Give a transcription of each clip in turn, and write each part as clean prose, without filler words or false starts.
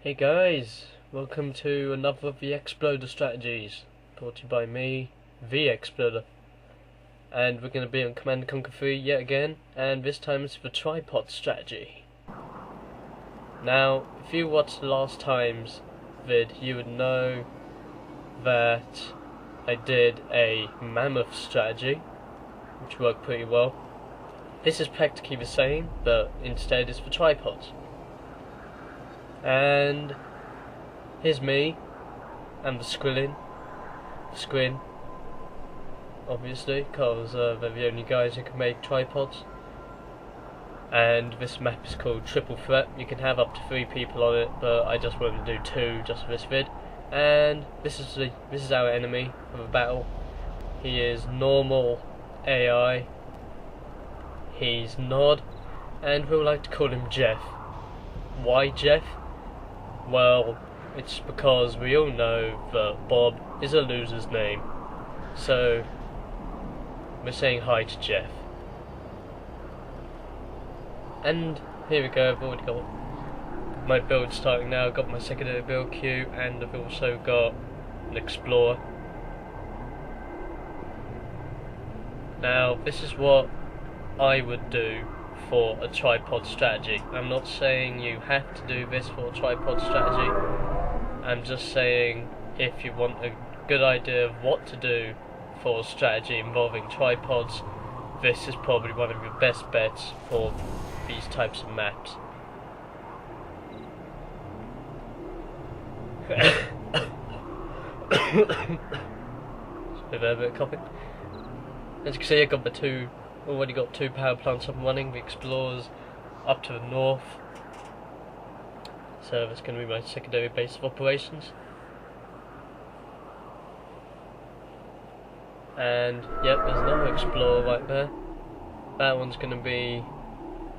Hey guys, welcome to another of the Exploder strategies, brought to you by me, the Exploder. And we're going to be on Command & Conquer 3 yet again, and this time it's the tripod strategy. Now, if you watched last time's vid, you would know that I did a mammoth strategy, which worked pretty well. This is practically the same, but instead it's for tripods. And here's me and the Scrin, obviously, because they're the only guys who can make tripods. And this map is called Triple Threat. You can have up to 3 people on it, but I just wanted to do 2 just for this vid. And this is our enemy of the battle. He is normal AI. He's Nod, and we would like to call him Jeff. Why Jeff? Well, it's because we all know that Bob is a loser's name, so we're saying hi to Jeff. And here we go, I've already got my build starting now. I've got my secondary build queue, and I've also got an explorer. Now, this is what I would do for a tripod strategy. I'm not saying you have to do this for a tripod strategy. I'm just saying if you want a good idea of what to do for a strategy involving tripods, this is probably one of your best bets for these types of maps. Sorry, a bit of coughing. As you can see, I got already got 2 power plants up and running. The explorer's up to the north, so that's going to be my secondary base of operations. And yep, there's another explorer right there. That one's going to be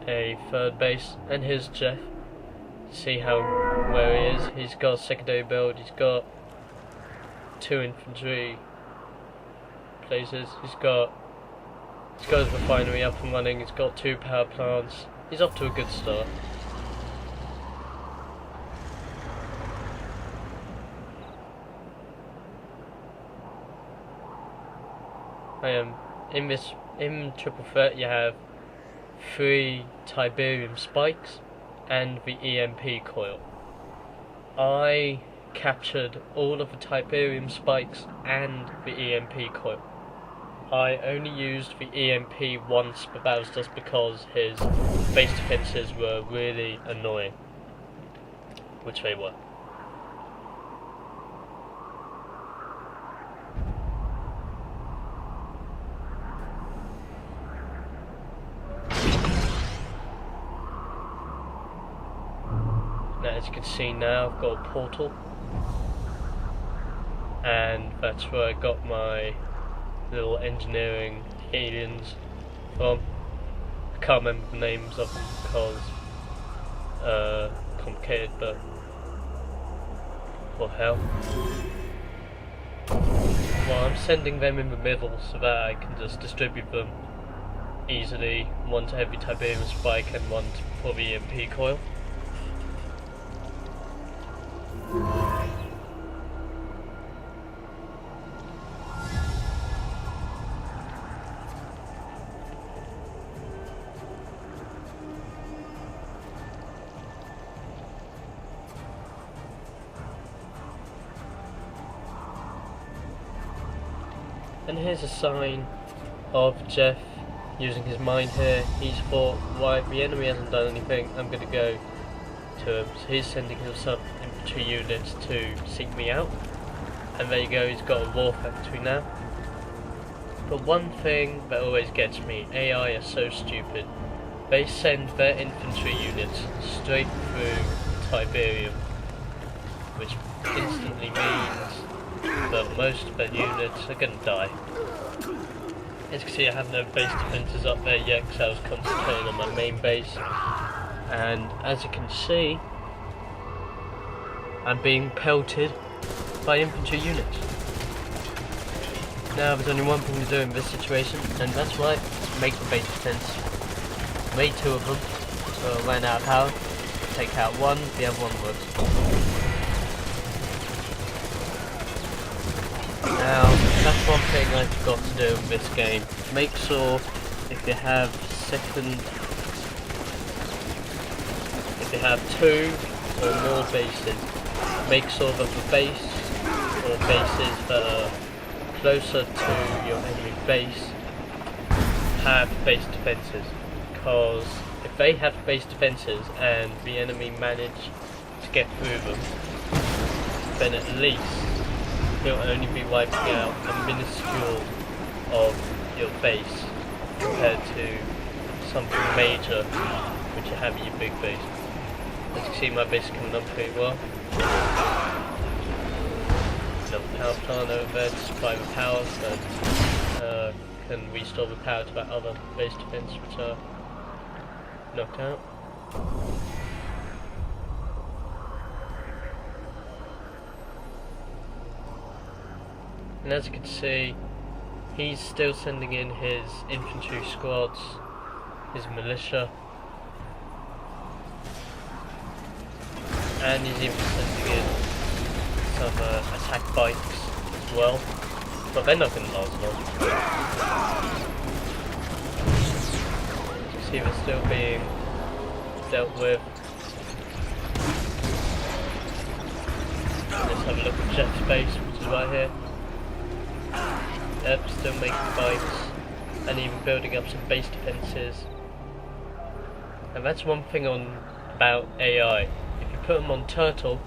a 3rd base. And here's Jeff. See where he is. He's got a secondary build. He's got 2 infantry places. He's got his refinery up and running. He's got 2 power plants. He's off to a good start. In Triple Threat you have 3 Tiberium spikes and the EMP coil. I captured all of the Tiberium spikes and the EMP coil. I only used the EMP once, but that was just because his base defences were really annoying, which they were. Now, as you can see now, I've got a portal, and that's where I got my little engineering aliens from. I can't remember the names of them because complicated, but what hell. Well, I'm sending them in the middle so that I can just distribute them easily, one to heavy Tiberium spike and one for the EMP coil. And here's a sign of Jeff using his mind here. He's thought, right, the enemy hasn't done anything, I'm going to go to him. So he's sending himself infantry units to seek me out. And there you go, he's got a war factory now. But one thing that always gets me, AI are so stupid. They send their infantry units straight through Tiberium, which instantly means that most of their units are going to die. As you can see, I have no base defences up there yet because I was concentrating on my main base. And as you can see, I'm being pelted by infantry units. Now there's only one thing to do in this situation, and that's right, make the base defence. Made 2 of them, so I ran out of power. Take out one, the other one works. Now, that's one thing I forgot to do in this game. Make sure if you have two or more bases, make sure that the base or bases that are closer to your enemy base have base defenses. Because if they have base defenses and the enemy manage to get through them, then at least he'll only be wiping out a minuscule of your base compared to something major which you have at your big base. As you can see, my base is coming up pretty well. Little power plant over there to supply the power that can restore the power to that other base defense which are knocked out. And as you can see, he's still sending in his infantry squads, his militia, and he's even sending in some attack bikes as well, but they're not going to last long. You see they're still being dealt with. Let's have a look at Jeff's base, which is right here. Yep, still making bikes and even building up some base defences. And that's one thing about AI. If you put them on turtle,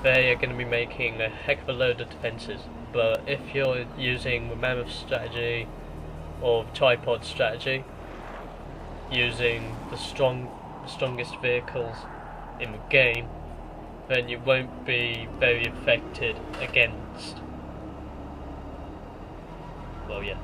they are going to be making a heck of a load of defences. But if you're using the mammoth strategy or tripod strategy, using the strongest vehicles in the game, then you won't be very affected against. Well, yeah.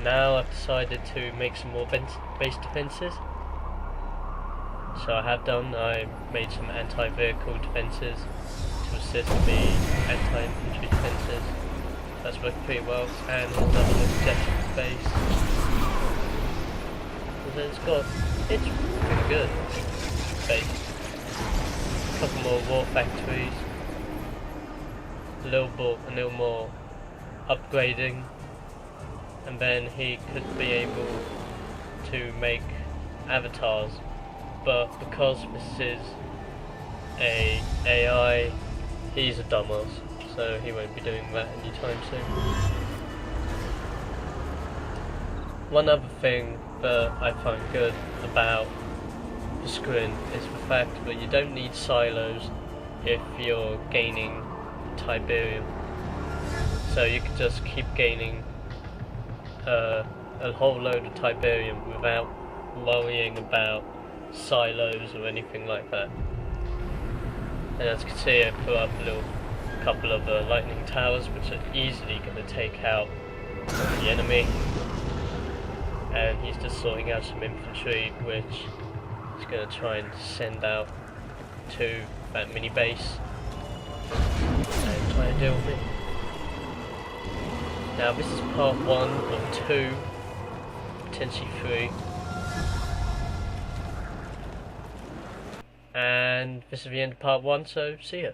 Now I've decided to make some more base defences. So I have done, I made some anti-vehicle defences to assist the anti-infantry defences. That's worked pretty well, and another little jet base. It's pretty good base. A couple more war factories, a little more upgrading, and then he could be able to make avatars, but because this is a AI, he's a dumbass, so he won't be doing that anytime soon. One other thing that I find good about the Scrin is the fact that you don't need silos if you're gaining Tiberium, so you can just keep gaining a whole load of Tiberium without worrying about silos or anything like that. And as you can see, I put up a couple of lightning towers which are easily going to take out the enemy, and he's just sorting out some infantry which he's going to try and send out to that mini base and try and deal with it. Now this is part 1 of 2, potentially 3, and this is the end of part 1, so see ya.